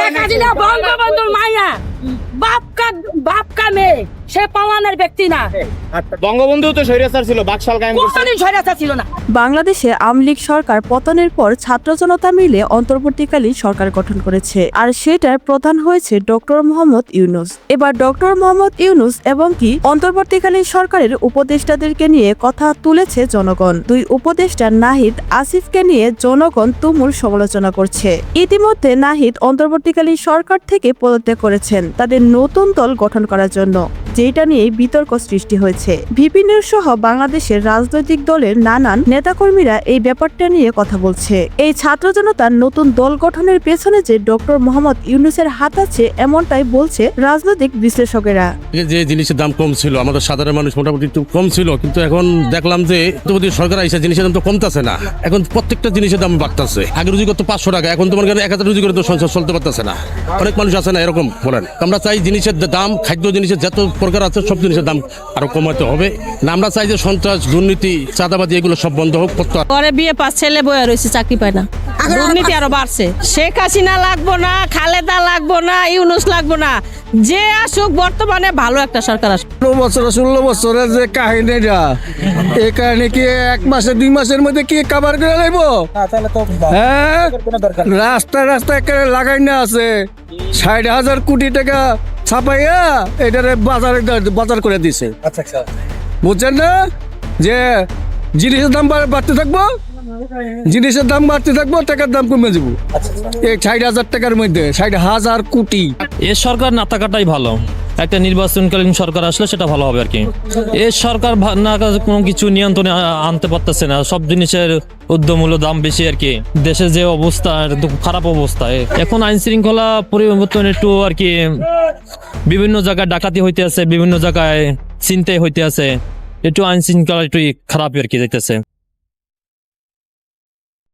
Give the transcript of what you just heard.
শেখ হাসিনা বঙ্গবন্ধুর মাইয়া বাপ কা মেয়ে, সে পাওয়ানোর ব্যক্তি না। বঙ্গবন্ধু তো স্বৈরাচার ছিল, বাকশাল কায়েম করছে। কোনদিন স্বৈরাচার ছিল না। বাংলাদেশে আওয়ামী লীগ সরকার পতনের পর ছাত্র জনতা মিলে অন্তর্বর্তীকালীন সরকার গঠন করেছে, আর সেটার প্রধান হয়েছে ডক্টর মোহাম্মদ ইউনূস। এবার ডক্টর মোহাম্মদ ইউনূস এবং কি অন্তর্বর্তীকালীন সরকারের উপদেষ্টাদেরকে নিয়ে কথা তুলেছে জনগণ। দুই উপদেষ্টা নাহিদ আসিফকে নিয়ে জনগণ তুমুল সমালোচনা করছে। ইতিমধ্যে নাহিদ অন্তর্বর্তীকালীন সরকার থেকে পদত্যাগ করেছেন তাদের নতুন দল গঠন করার জন্য, যেটা নিয়ে বিতর্ক সৃষ্টি হয়েছে। ভিপি নিউজ সহ বাংলাদেশের রাজনৈতিক দলের নানান নেতাকর্মীরা এই ব্যাপারটা নিয়ে কথা বলছে। এই ছাত্র জনতার নতুন দল গঠনের পেছনে যে ডক্টর মোহাম্মদ ইউনূসের হাত আছে, এমনটাই বলছে রাজনৈতিক বিশ্লেষকেরা। যে জিনিসের দাম কম ছিল, আমাদের সাধারণ মানুষ মোটামুটি একটু কম ছিল, কিন্তু এখন দেখলাম যে সরকার আইসা জিনিসের দাম তো কমতেছে না, এখন প্রত্যেকটা জিনিসের দাম বাড়তেছে। আগে রুজি করতো 500 টাকা, এখন তোমার 1000 রুজি করে তো সংসার চলতে পারতেছে না। অনেক মানুষ আছে না এরকম বলেন। আমরা চাই জিনিসের দাম, খাদ্য জিনিসের যত প্রকার আছে সব জিনিসের দাম আরো কমাতে হবে না। আমরা চাই যে সন্ত্রাস, দুর্নীতি, চাঁদাবাদি এগুলো সব বন্ধ হোক। পরে বিয়ে পাস ছেলে বয়ে রয়েছে, চাকরি পায় না, দুর্নীতি আরো বাড়ছে। শেখ হাসিনা লাগবো না, খালেদা লাগবো না, ইউনূস লাগবো না, যে আসুক বর্তমানে ভালো একটা সরকার আসুক। 16 বছরের যে কাহিনীটা, এই কাহিনী কি 1 মাসে 2 মাসের মধ্যে কি কাবার করে নেব? হ্যাঁ, রাস্তায় রাস্তায় লাগাই না আছে 60,000 কোটি টাকা ছাপাইয়া এটারে বাজার করে দিছে। বুঝছেন না যে জিনিসের দাম বাড়তে থাকবো, জিনিসের দাম বাড়তে থাকবো, টাকার দাম কমে যাবো। এই 60,000 টাকার মধ্যে 60,000 কোটি। এ সরকার না থাকাটাই ভালো, একটা নির্বাচনকালীন সরকার আসলে সেটা ভালো হবে আর কি। এ সরকার না কোনো কিছু নিয়ন্ত্রণে আনতে পারতেছে না, সব জিনিসের ঊর্ধ্বমূল্য দাম বেশি আর কি। দেশের যে অবস্থা, খারাপ অবস্থা, এখন আইন শৃঙ্খলা পরিবর্তন একটু আর কি, বিভিন্ন জায়গায় ডাকাতি হইতে আছে, বিভিন্ন জায়গায় ছিনতাই হইতে আছে, একটু আইন শৃঙ্খলা একটু খারাপ আর কি দেখতেছে।